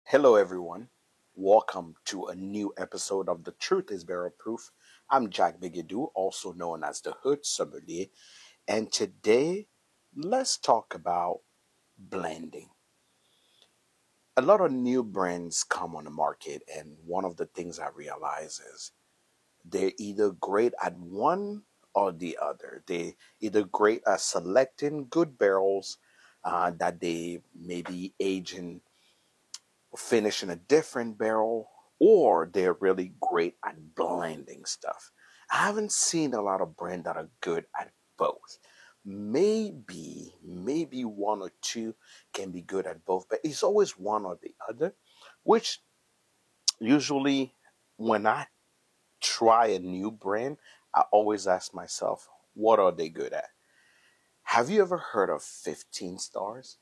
Hello, everyone. Welcome to a new episode of The Truth is Barrel Proof. I'm Jack Bigadou, also known as the Hood Sommelier, and today let's talk about blending. A lot of new brands come on the market, and one of the things I realize is they're either great at one or the other. They either great at selecting good barrels that they maybe age in finish in a different barrel, or they're really great at blending stuff. I haven't seen a lot of brands that are good at both. Maybe one or two can be good at both, but it's always one or the other, which usually when I try a new brand, I always ask myself, what are they good at? Have you ever heard of 15 Stars?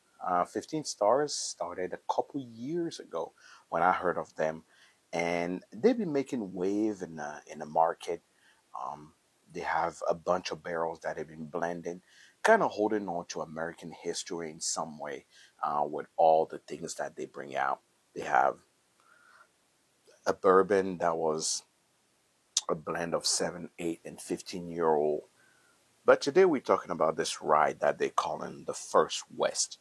15 Stars started a couple years ago when I heard of them, and they've been making wave in the market. Um, they have a bunch of barrels that have been blended, kind of holding on to American history in some way with all the things that they bring out. They have a bourbon that was a blend of 7, 8, and 15-year-old. But today we're talking about this ride that they call in the First West.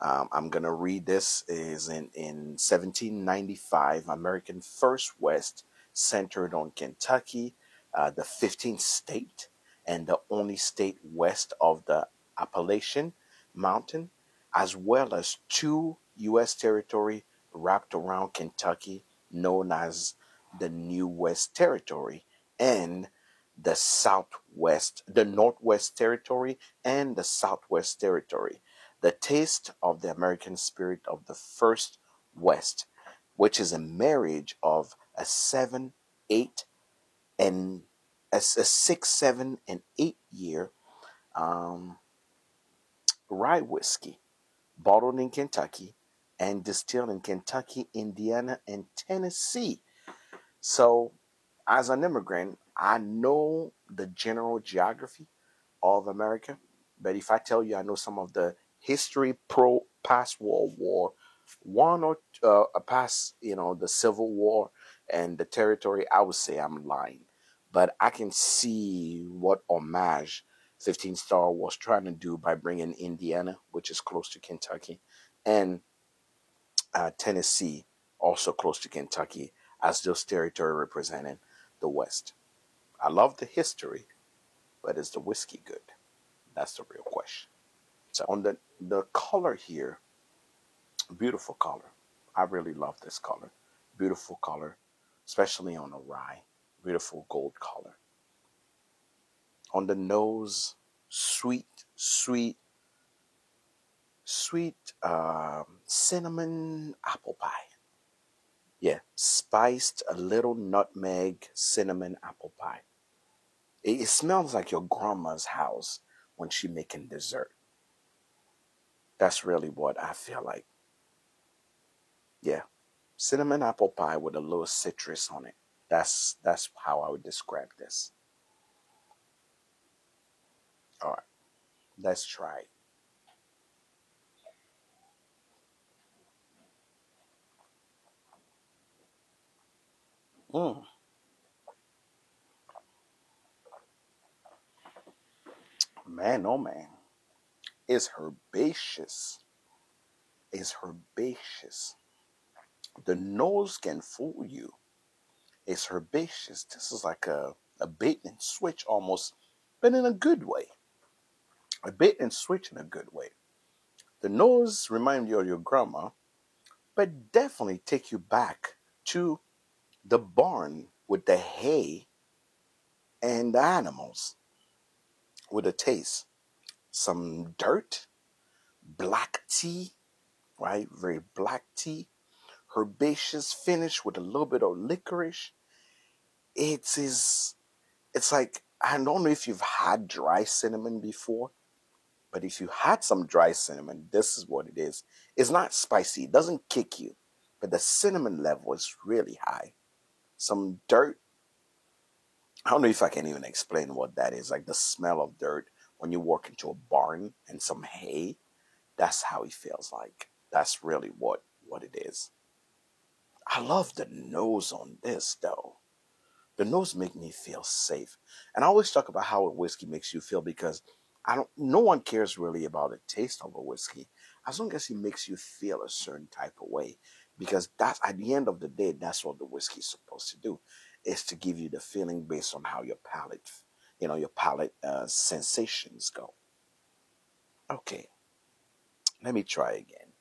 I'm going to read this is in 1795, American First West, centered on Kentucky, the 15th state, and the only state west of the Appalachian Mountain, as well as two U.S. territory wrapped around Kentucky, known as the New West Territory, and the Northwest Territory, and the Southwest Territory. The taste of the American spirit of the First West, which is a marriage of a 7, 8, and a 6, 7, and 8 year um, rye whiskey, bottled in Kentucky and distilled in Kentucky, Indiana, and Tennessee. So, as an immigrant, I know the general geography of America. But if I tell you I know some of the history pro past World War One or past, the Civil War and the territory, I would say I'm lying. But I can see what homage 15 Star was trying to do by bringing Indiana, which is close to Kentucky, and Tennessee, also close to Kentucky, as those territory representing the West. I love the history, but is the whiskey good? That's the real question. So on the color here, beautiful color. I really love this color. Beautiful color, especially on a rye. Beautiful gold color. On the nose, sweet, sweet, sweet cinnamon apple pie. Yeah, spiced a little nutmeg cinnamon apple pie. It smells like your grandma's house when she making dessert. That's really what I feel like. Yeah, cinnamon apple pie with a little citrus on it. That's how I would describe this. All right, let's try it. Mm, man, oh man, it's herbaceous. It's herbaceous. The nose can fool you. It's herbaceous. This is like a bait and switch almost, but in a good way. A bait and switch in a good way. The nose remind you of your grandma, but definitely take you back to the barn with the hay and the animals with a taste. Some dirt, black tea, right? Very black tea, herbaceous finish with a little bit of licorice. It is, it's like, I don't know if you've had dry cinnamon before, but if you had some dry cinnamon, this is what it is. It's not spicy, it doesn't kick you, but the cinnamon level is really high. Some dirt, I don't know if I can even explain what that is. Like the smell of dirt when you walk into a barn and some hay. That's how it feels like. That's really what it is. I love the nose on this though. The nose make me feel safe. And I always talk about how a whiskey makes you feel because I don't no one cares really about the taste of a whiskey as long as it makes you feel a certain type of way. Because that's at the end of the day, that's what the whiskey is supposed to do, is to give you the feeling based on how your palate, your palate sensations go. Okay, let me try again.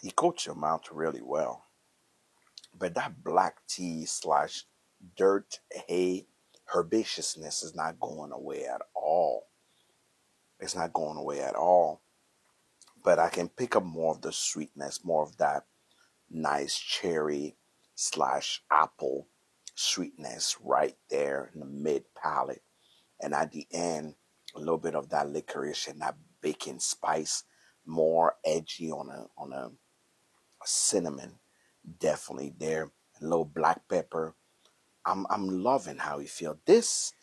You coat your mouth really well, but that black tea slash dirt hay herbaceousness is not going away at all. It's not going away at all. But I can pick up more of the sweetness, more of that nice cherry slash apple sweetness right there in the mid palate. And at the end, a little bit of that licorice and that baking spice, more edgy on a cinnamon, definitely there. A little black pepper. I'm loving how you feel. This,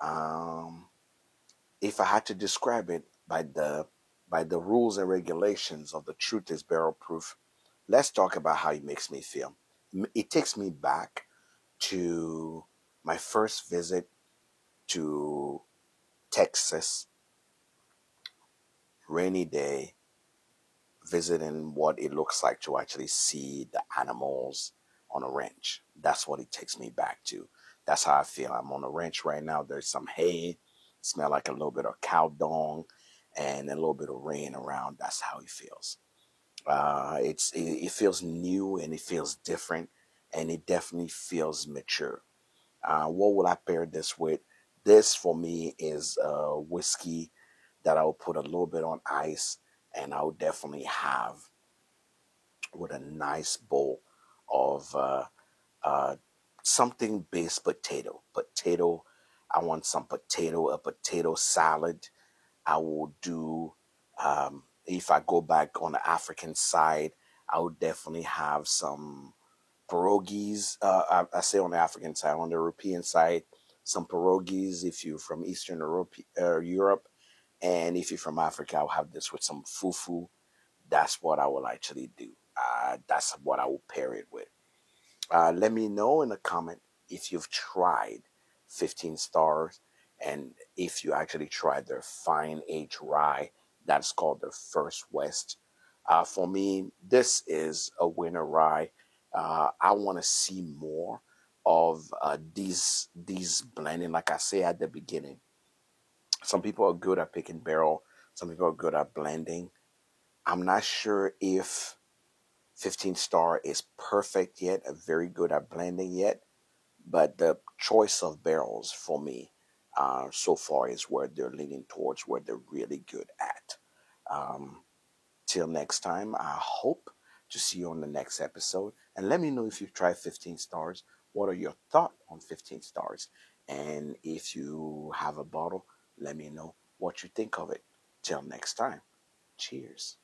um, if I had to describe it by the rules and regulations of the Truth is Barrel Proof, let's talk about how it makes me feel. It takes me back to my first visit to Texas, rainy day, visiting what it looks like to actually see the animals on a ranch. That's what it takes me back to. That's how I feel. I'm on a ranch right now. There's some hay, smell like a little bit of cow dung, and a little bit of rain around. That's how it feels. It feels new and it feels different, and it definitely feels mature. What would I pair this with? This for me is whiskey that I will put a little bit on ice, and I will definitely have with a nice bowl of uh, something based potato. Potato. I want some potato, a potato salad. I will do, if I go back on the African side, I would definitely have some pierogies. I say on the African side, on the European side, some pierogies if you're from Eastern Europe, Europe. And if you're from Africa, I'll have this with some fufu. That's what I will actually do. That's what I will pair it with. Let me know in the comment if you've tried 15 stars and if you actually tried their fine age rye. That's called the First West. For me, this is a winner rye. I want to see more of these blending. Like I say at the beginning, some people are good at picking barrel. Some people are good at blending. I'm not sure if 15 star is perfect yet, very good at blending yet, but the choice of barrels for me so far is where they're leaning towards, where they're really good at. Um, Till next time, I hope to see you on the next episode. And let me know if you've tried 15 stars. What are your thoughts on 15 stars? And if you have a bottle, let me know what you think of it. Till next time, cheers.